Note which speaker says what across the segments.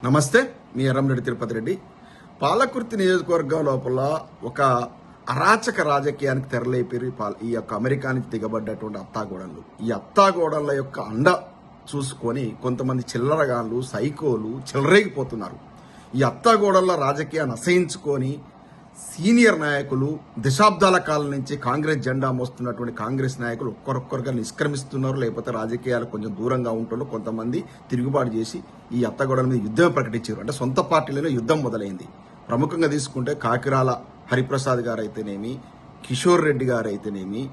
Speaker 1: నమస్తే, మీ ఎర్రంరెడ్డి తిరుపతి రెడ్డి. పాలకుర్తి నియోజకవర్గం లోపల ఒక అరాచక రాజకీయానికి తెరలేపి ఈ యొక్క అమెరికా నుంచి దిగబడ్డటువంటి అత్తాగోడళ్ళు, ఈ అత్తాగోడళ్ళ యొక్క అండ చూసుకొని కొంతమంది చిల్లరగాళ్ళు, సైకోలు చెలరేగిపోతున్నారు. ఈ అత్తాగోడళ్ళ రాజకీయాన్ని అసహించుకొని సీనియర్ నాయకులు, దశాబ్దాల కాలం నుంచి కాంగ్రెస్ జెండా మోస్తున్నటువంటి కాంగ్రెస్ నాయకులు ఒక్కొక్కరుగా నిష్క్రమిస్తున్నారు. లేకపోతే రాజకీయాలు కొంచెం దూరంగా ఉంటున్నారు. కొంతమంది తిరుగుబాటు చేసి ఈ అత్తగోడల మీద యుద్ధం ప్రకటించారు. అంటే సొంత పార్టీలలో యుద్ధం మొదలైంది. ప్రముఖంగా తీసుకుంటే కాకిరాల హరిప్రసాద్ గారు అయితేనేమి, కిషోర్ రెడ్డి గారు అయితేనేమి,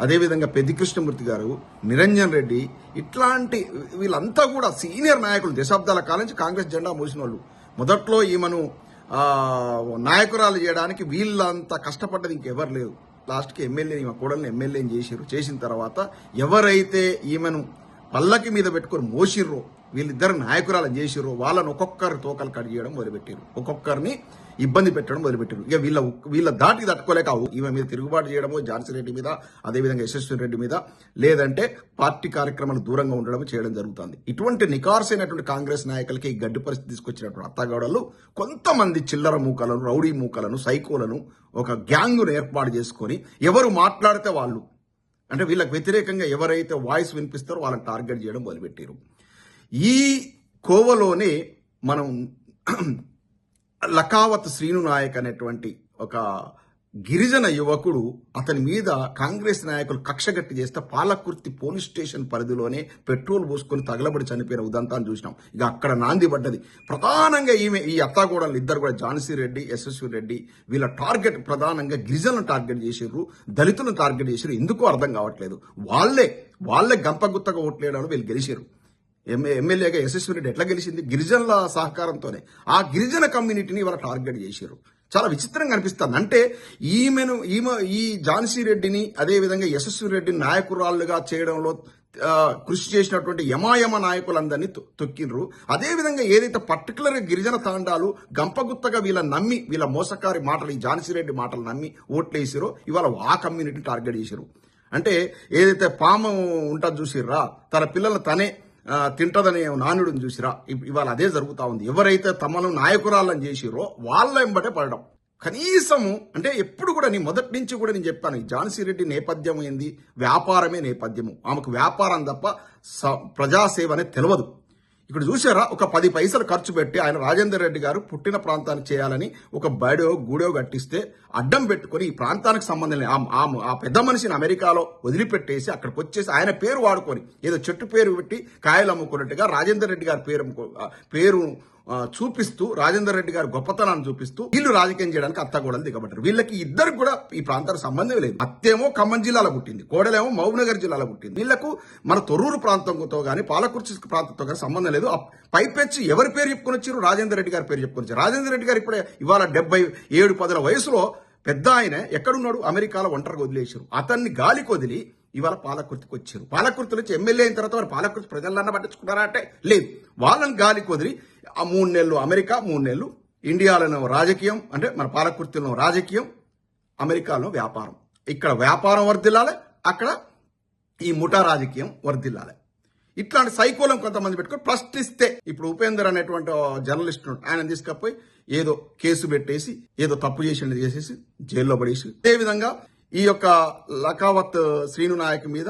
Speaker 1: అదేవిధంగా పెద్ది కృష్ణమూర్తి గారు, నిరంజన్ రెడ్డి, ఇట్లాంటి వీళ్ళంతా కూడా సీనియర్ నాయకులు, దశాబ్దాల కాలం నుంచి కాంగ్రెస్ జెండా మోసిన వాళ్ళు. మొదట్లో ఈమెను నాయకురాలు చేయడానికి వీళ్ళంతా కష్టపడ్డది ఇంకెవరు లేదు. లాస్ట్కి ఎమ్మెల్యే, ఈమె కోడల్ని ఎమ్మెల్యేని చేసిన తర్వాత ఎవరైతే ఈమెను పల్లకి మీద పెట్టుకుని మోసిర్రో, వీళ్ళిద్దరు నాయకురాలను చేసిర్రో వాళ్ళని ఒక్కొక్కరు తోకలు కట్ చేయడం మొదలుపెట్టారు, ఒక్కొక్కరిని ఇబ్బంది పెట్టడం మొదలుపెట్టారు. ఇక వీళ్ళ దాటికి తట్టుకోలేక ఈమె మీద తిరుగుబాటు చేయడము, ఝాన్సీ రెడ్డి మీద, అదేవిధంగా యశస్వి రెడ్డి మీద, లేదంటే పార్టీ కార్యక్రమాలు దూరంగా ఉండడం చేయడం జరుగుతుంది. ఇటువంటి నికార్సైనటువంటి కాంగ్రెస్ నాయకులకి ఈ గడ్డి పరిస్థితి తీసుకొచ్చినటువంటి అత్తగాడలు కొంతమంది చిల్లర మూకలను, రౌడీ మూకలను, సైకోలను ఒక గ్యాంగును ఏర్పాటు చేసుకొని ఎవరు మాట్లాడితే వాళ్ళు, అంటే వీళ్ళకి వ్యతిరేకంగా ఎవరైతే వాయిస్ వినిపిస్తారో వాళ్ళని టార్గెట్ చేయడం మొదలుపెట్టారు. ఈ కోవలోనే మనం లకావత్ శ్రీను నాయక్ అనేటువంటి ఒక గిరిజన యువకుడు, అతని మీద కాంగ్రెస్ నాయకులు కక్షగట్టి చేస్తే పాలకుర్తి పోలీస్ స్టేషన్ పరిధిలోనే పెట్రోల్ పోసుకొని తగలబడి చనిపోయిన ఉదంతాన్ని చూసినాం. ఇక అక్కడ నాంది పడ్డది. ప్రధానంగా ఈ అత్తాగోడలు ఇద్దరు కూడా, ఝాన్సీ రెడ్డి, యశస్వి రెడ్డి, వీళ్ళ టార్గెట్ ప్రధానంగా గిరిజనులను టార్గెట్ చేసిర్రు, దళితులను టార్గెట్ చేసిర్రు. ఎందుకో అర్థం కావట్లేదు. వాళ్ళే గంపగుత్తగా ఓట్లేయడం వీళ్ళు గెలిచారు. ఎమ్మెల్యేగా యశస్వి రెడ్డి ఎట్లా గెలిచింది? గిరిజనుల సహకారంతోనే. ఆ గిరిజన కమ్యూనిటీని ఇవాళ టార్గెట్ చేశారు. చాలా విచిత్రంగా అనిపిస్తుంది. అంటే ఈమె ఈ ఝాన్సీ రెడ్డిని, అదేవిధంగా యశస్వి రెడ్డిని నాయకురాళ్లుగా చేయడంలో కృషి చేసినటువంటి యమాయమ నాయకులందరినీ తొక్కిండ్రు. అదేవిధంగా ఏదైతే పర్టికులర్ గా గిరిజన తాండాలు గంపగుత్తగా వీళ్ళ మోసకారి మాటలు, ఈ ఝాన్సీ రెడ్డి మాటలు నమ్మి ఓట్లేసారో ఇవాళ ఆ కమ్యూనిటీని టార్గెట్ చేశారు. అంటే ఏదైతే పాము ఉంటుంది చూసిర్రా, తన పిల్లలు తనే తింటదనే నానుడిని చూసిరా, ఇవాళ అదే జరుగుతా ఉంది. ఎవరైతే తమను నాయకురాలని చేసిరో వాళ్ళ వెంబటే పడడం. కనీసము అంటే ఎప్పుడు కూడా మొదటి నుంచి కూడా నేను చెప్పాను, ఈ ఝాన్సీ రెడ్డి నేపథ్యం ఏంది? వ్యాపారమే నేపథ్యము. ఆమెకు వ్యాపారం తప్ప ప్రజాసేవ అనేది తెలియదు. ఇక్కడ చూసారా, ఒక 10 పైసలు ఖర్చు పెట్టి ఆయన రాజేందర్ రెడ్డి గారు పుట్టిన ప్రాంతానికి చేయాలని ఒక బడో గూడో కట్టిస్తే అడ్డం పెట్టుకుని ఈ ప్రాంతానికి సంబంధం లేదు ఆ పెద్ద మనిషిని అమెరికాలో వదిలిపెట్టేసి అక్కడికి వచ్చేసి ఆయన పేరు వాడుకొని ఏదో చెట్టు పేరు పెట్టి కాయలు అమ్ముకున్నట్టుగా రాజేందర్ రెడ్డి గారి పేరు చూపిస్తూ, రాజేందర్ రెడ్డి గారి గొప్పతనాన్ని చూపిస్తూ వీళ్ళు రాజకీయం చేయడానికి అత్తగోడలు దిగబడ్డారు. వీళ్ళకి ఇద్దరు కూడా ఈ ప్రాంతానికి సంబంధం లేదు. అత్తేమో ఖమ్మం జిల్లాలో పుట్టింది, కోడలేమో మహబూబ్నగర్ జిల్లాలో పుట్టింది. వీళ్లకు మన తొర్రూరు ప్రాంతంతో గానీ పాలకుర్చి ప్రాంతంతో కానీ సంబంధం లేదు. పైపెచ్చి ఎవరి పేరు చెప్పుకొని వచ్చారు? రాజేందర్ రెడ్డి గారి పేరు చెప్పుకొని వచ్చారు. రాజేందర్ రెడ్డి గారు ఇప్పుడే ఇవాళ 77-10 వయసులో పెద్ద ఆయన ఎక్కడున్నాడు? అమెరికాలో ఒంటరిగా వదిలేశారు. అతన్ని గాలికి వదిలి ఇవాళ పాలకుర్తికి వచ్చారు. పాలకుర్తి నుంచి ఎమ్మెల్యే అయిన తర్వాత వారు పాలకుర్తి ప్రజలన్నా పట్టించుకున్నారా అంటే లేదు. వాళ్ళని గాలికి వదిలి ఆ 3 నెలలు అమెరికా, 3 నెలలు ఇండియాలో రాజకీయం, అంటే మన పాలకుర్తిలో రాజకీయం, అమెరికాలో వ్యాపారం. ఇక్కడ వ్యాపారం వర్ధిల్లాలి, అక్కడ ఈ ముఠా రాజకీయం వర్ధిల్లాలి. ఇట్లాంటి సైకోలం కొంతమంది పెట్టుకొని ప్రశ్నిస్తే, ఇప్పుడు ఉపేందర్ అనేటువంటి జర్నలిస్ట్ ఆయన తీసుకపోయి ఏదో కేసు పెట్టేసి ఏదో తప్పు చేసేసి జైల్లో పడేసి, అదేవిధంగా ఈ యొక్క లకావత్ శ్రీను నాయక్ మీద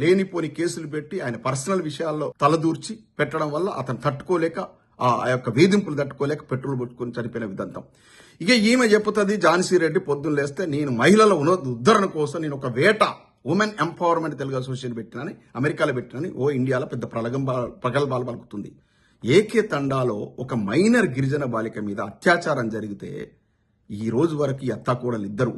Speaker 1: లేనిపోని కేసులు పెట్టి ఆయన పర్సనల్ విషయాల్లో తలదూర్చి పెట్టడం వల్ల అతను తట్టుకోలేక, ఆ యొక్క వేధింపులు తట్టుకోలేక పెట్రోల్ పట్టుకుని చనిపోయిన విధంతం. ఇక ఈమె చెప్పుతుంది, ఝాన్సీ రెడ్డి పొద్దున్న లేస్తే నేను మహిళల ఉద్ధరణ కోసం నేను ఒక వేట ఉమెన్ ఎంపవర్మెంట్ తెలుగు అసోసియేషన్ పెట్టినని, అమెరికాలో పెట్టినని ఇండియాలో పెద్ద ప్రగల్భాలు పలుకుతుంది. ఏకే తండాలో ఒక మైనర్ గిరిజన బాలిక మీద అత్యాచారం జరిగితే ఈ రోజు వరకు ఈ అత్తాకోడలు ఇద్దరు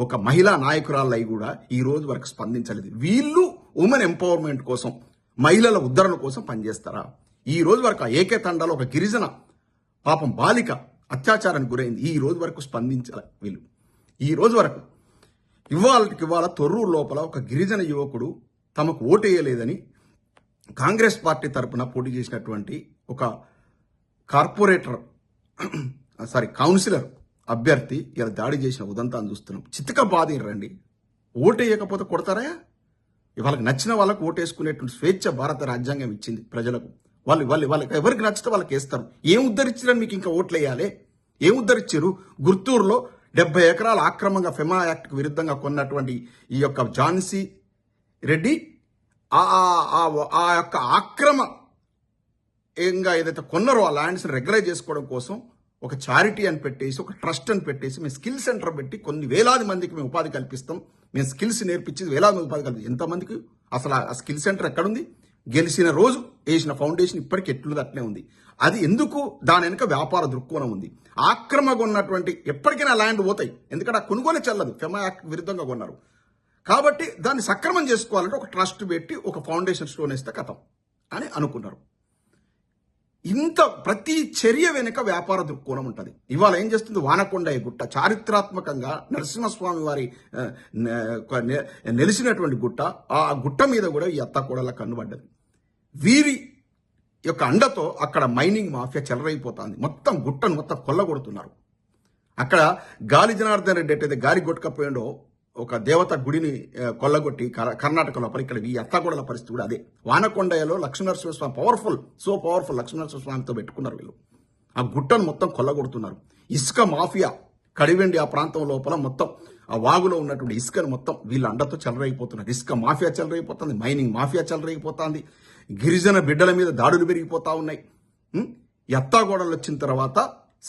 Speaker 1: ఒక మహిళా నాయకురాళ్ళు అయి కూడా ఈ రోజు వరకు స్పందించలేదు. వీళ్ళు ఉమెన్ ఎంపవర్మెంట్ కోసం, మహిళల ఉద్ధరణ కోసం పనిచేస్తారా? ఈ రోజు వరకు ఆ ఏకే తండాలో ఒక గిరిజన పాపం బాలిక అత్యాచారానికి గురైంది. ఈ రోజు వరకు స్పందించాలి వీళ్ళు. ఈ రోజు వరకు ఇవాళ తొర్రూరు లోపల ఒక గిరిజన యువకుడు తమకు ఓటేయలేదని కాంగ్రెస్ పార్టీ తరఫున పోటీ చేసినటువంటి ఒక కౌన్సిలర్ అభ్యర్థి ఇలా దాడి చేసిన ఉదంతాన్ని చూస్తున్నాం. చిత్తక బాధిరండి. ఓటేయకపోతే కొడతారా? వాళ్ళకి నచ్చిన వాళ్ళకు ఓటేసుకునేటువంటి స్వేచ్ఛ భారత రాజ్యాంగం ఇచ్చింది ప్రజలకు. వాళ్ళకి ఎవరికి నచ్చితే వాళ్ళకి వేస్తారు. ఏం ఉద్ధరించారని మీకు ఇంకా ఓట్లు వేయాలి? ఏం ఉద్ధరించారు? గుర్తూరులో 70 ఎకరాలు ఆక్రమంగా ఫెమా యాక్ట్కి విరుద్ధంగా కొన్నటువంటి ఈ యొక్క ఝాన్సీ రెడ్డి ఆ యొక్క ఆక్రమ ఏంగా ఏదైతే కొన్నారో ఆ ల్యాండ్స్ని రెగ్యులైజ్ చేసుకోవడం కోసం ఒక చారిటీ అని పెట్టేసి, ఒక ట్రస్ట్ అని పెట్టేసి, మేము స్కిల్ సెంటర్ పెట్టి కొన్ని వేలాది మందికి మేము ఉపాధి కల్పిస్తాం, మేము స్కిల్స్ నేర్పించి వేలాది మంది ఉపాధి కల్పిస్తాం. ఎంతమందికి అసలు ఆ స్కిల్ సెంటర్ ఎక్కడుంది? గెలిచిన రోజు వేసిన ఫౌండేషన్ ఇప్పటికి ఎట్లుంది అట్లే ఉంది. అది ఎందుకు? దాని వెనుక వ్యాపార దృక్కోణం ఉంది. ఆక్రమంగా ఉన్నటువంటి ఎప్పటికైనా ల్యాండ్ పోతాయి, ఎందుకంటే ఆ కొనుగోలు చెల్లదు, ఫెమా యాక్ట్ విరుద్ధంగా కొన్నారు కాబట్టి దాన్ని సక్రమం చేసుకోవాలంటే ఒక ట్రస్ట్ పెట్టి ఒక ఫౌండేషన్ స్టోన్ వేస్తే కథం అని అనుకున్నారు. ఇంత ప్రతి చర్య వెనుక వ్యాపార దృక్కోణం ఉంటుంది. ఇవాళ ఏం చేస్తుంది? వానకొండయ్య గుట్ట చారిత్రాత్మకంగా నరసింహస్వామి వారి నెలిసినటువంటి గుట్ట, ఆ గుట్ట మీద కూడా ఈ అత్తాకోడల కన్నుబడ్డది. వీరి యొక్క అండతో అక్కడ మైనింగ్ మాఫియా చెలరైపోతుంది. మొత్తం గుట్టను మొత్తం కొల్లగొడుతున్నారు. అక్కడ గాలి జనార్దన్ రెడ్డి అయితే గాలి కొట్టుకపోయిండో ఒక దేవత గుడిని కొల్లగొట్టి కర్ణాటక లోపల, ఇక్కడ ఈ అత్తాగూడల పరిస్థితి కూడా అదే. వానకొండయ్యలో లక్ష్మీనరసింహస్వామి పవర్ఫుల్ లక్ష్మీనరసింహస్వామితో పెట్టుకున్నారు వీళ్ళు. ఆ గుట్టను మొత్తం కొల్లగొడుతున్నారు. ఇసుక మాఫియా కడివెండి ఆ ప్రాంతం లోపల మొత్తం ఆ వాగులో ఉన్నటువంటి ఇసుకను మొత్తం వీళ్ళ అండతో చెలరైపోతున్నారు. ఇసుక మాఫియా చెలరైపోతుంది, మైనింగ్ మాఫియా చెలరైపోతుంది, గిరిజన బిడ్డల మీద దాడులు పెరిగిపోతా ఉన్నాయి. ఈ అత్తాగూడలు వచ్చిన తర్వాత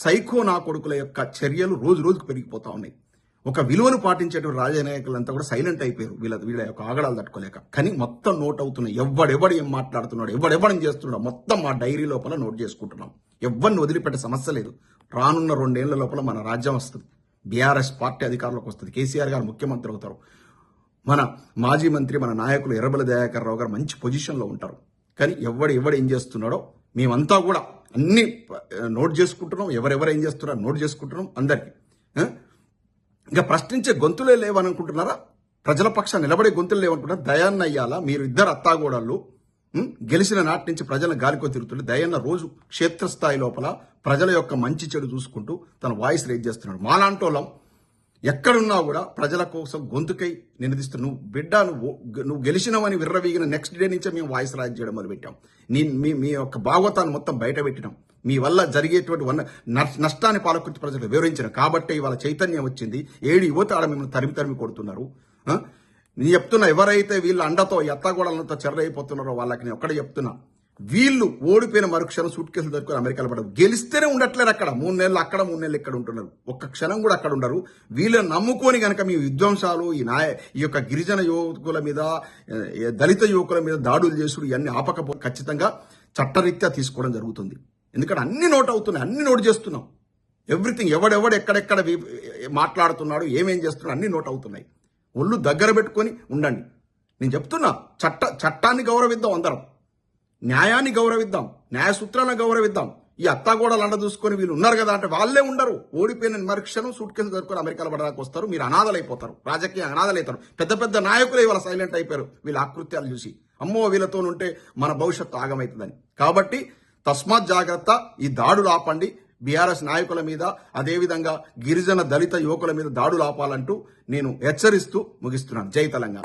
Speaker 1: సైకో నా కొడుకుల యొక్క చర్యలు రోజు రోజుకు పెరిగిపోతా ఉన్నాయి. ఒక విలువను పాటించేటువంటి రాజకీయ నాయకులంతా కూడా సైలెంట్ అయిపోయారు వీళ్ళ యొక్క ఆగడాలు తట్టుకోలేక. కానీ మొత్తం నోట్ అవుతున్నాయి. ఎవడెవడు ఏం మాట్లాడుతున్నాడు, ఎవడెవడం చేస్తున్నాడు మొత్తం మా డైరీ లోపల నోట్ చేసుకుంటున్నాం. ఎవరిని వదిలిపెట్టే సమస్య లేదు. రానున్న 2 ఏళ్ల లోపల మన రాజ్యం వస్తుంది, బీఆర్ఎస్ పార్టీ అధికారంలోకి వస్తుంది, కేసీఆర్ గారు ముఖ్యమంత్రి అవుతారు, మన మాజీ మంత్రి మన నాయకులు ఎర్రబెల్లి దయాకర్ రావు గారు మంచి పొజిషన్లో ఉంటారు. కానీ ఎవడు ఏం చేస్తున్నాడో మేమంతా కూడా అన్ని నోట్ చేసుకుంటున్నాం. ఎవరెవరు ఏం చేస్తున్నారో నోట్ చేసుకుంటున్నాం అందరికీ. ఇంకా ప్రశ్నించే గొంతులే లేవనుకుంటున్నారా? ప్రజల పక్షాన్ని నిలబడే గొంతులు లేవనుకుంటున్నారా? దయాన్న అయ్యాలా మీరు ఇద్దరు అత్తాగోడళ్ళు గెలిచిన నాటి నుంచి ప్రజలను గాలికో తిరుగుతుంటే దయాన్న రోజు క్షేత్రస్థాయి లోపల ప్రజల యొక్క మంచి చెడు చూసుకుంటూ తన వాయిస్ రేజ్ చేస్తున్నాడు. మాలాంటోళ్ళం ఎక్కడున్నా కూడా ప్రజల కోసం గొంతుకై నినదిస్తున్నావు. నువ్వు బిడ్డ నువ్వు గెలిచినావని విర్రవీగిన నెక్స్ట్ డే నుంచే మేము వాయిస్ రైజ్ చేయడం మొదలుపెట్టాం. మీ యొక్క భాగవతాన్ని మొత్తం బయట పెట్టినాం. మీ వల్ల జరిగేటువంటి నష్టాన్ని పాలకుర్తి ప్రజలు వివరించిన కాబట్టి ఇవాళ చైతన్యం వచ్చింది. ఏడు యువత ఆడ మిమ్మల్ని తరిమి కొడుతున్నారు. నేను చెప్తున్నా, ఎవరైతే వీళ్ళ అండతో ఎత్తగోడలతో చెర్రైపోతున్నారో వాళ్ళకి నేను ఒక్కడే చెప్తున్నా, వీళ్ళు ఓడిపోయిన మరుక్షణం సూట్ కేసులు దొరుకుని అమెరికాలో పడదు. గెలిస్తేనే ఉండట్లేరు అక్కడ. 3 నెలలు అక్కడ 3 నెలలు ఇక్కడ ఉంటున్నారు. ఒక్క క్షణం కూడా అక్కడ ఉండరు. వీళ్ళని నమ్ముకొని కనుక మీ విధ్వంసాలు ఈ యొక్క గిరిజన యువకుల మీద, దళిత యువకుల మీద దాడులు చేసుడు ఇవన్నీ ఆపకపోతే ఖచ్చితంగా చట్టరీత్యా తీసుకోవడం జరుగుతుంది. ఎందుకంటే అన్ని నోట్ అవుతున్నాయి, అన్ని నోట్ చేస్తున్నాం. ఎవ్రీథింగ్ ఎవడెవడు ఎక్కడెక్కడ మాట్లాడుతున్నాడు, ఏమేం చేస్తున్నాడు అన్ని నోట్ అవుతున్నాయి. ఒళ్ళు దగ్గర పెట్టుకొని ఉండండి. నేను చెప్తున్నా, చట్టాన్ని గౌరవిద్దాం, అందరం న్యాయాన్ని గౌరవిద్దాం, న్యాయ సూత్రాలను గౌరవిద్దాం. ఈ అత్తాగోడలు అండ చూసుకొని వీళ్ళు ఉన్నారు కదా అంటే వాళ్ళే ఉండరు. ఓడిపోయిన మరుక్షణం సూట్ కేసు దొరుకుని అమెరికాలో పడడానికి వస్తారు. మీరు అనాథలైపోతారు, రాజకీయ అనాథలైతారు. పెద్ద పెద్ద నాయకులు ఇవాళ సైలెంట్ అయిపోయారు వీళ్ళ ఆకృత్యాలు చూసి. అమ్మో వీళ్ళతో ఉంటే మన భవిష్యత్తు ఆగమవుతుందని. కాబట్టి తస్మాత్ జాగ్రత్త. ఈ దాడులు ఆపండి. బీఆర్ఎస్ నాయకుల మీద, అదేవిధంగా గిరిజన దళిత యువకుల మీద దాడులు ఆపాలంటూ నేను హెచ్చరిస్తూ ముగిస్తున్నాను. జై తెలంగాణ.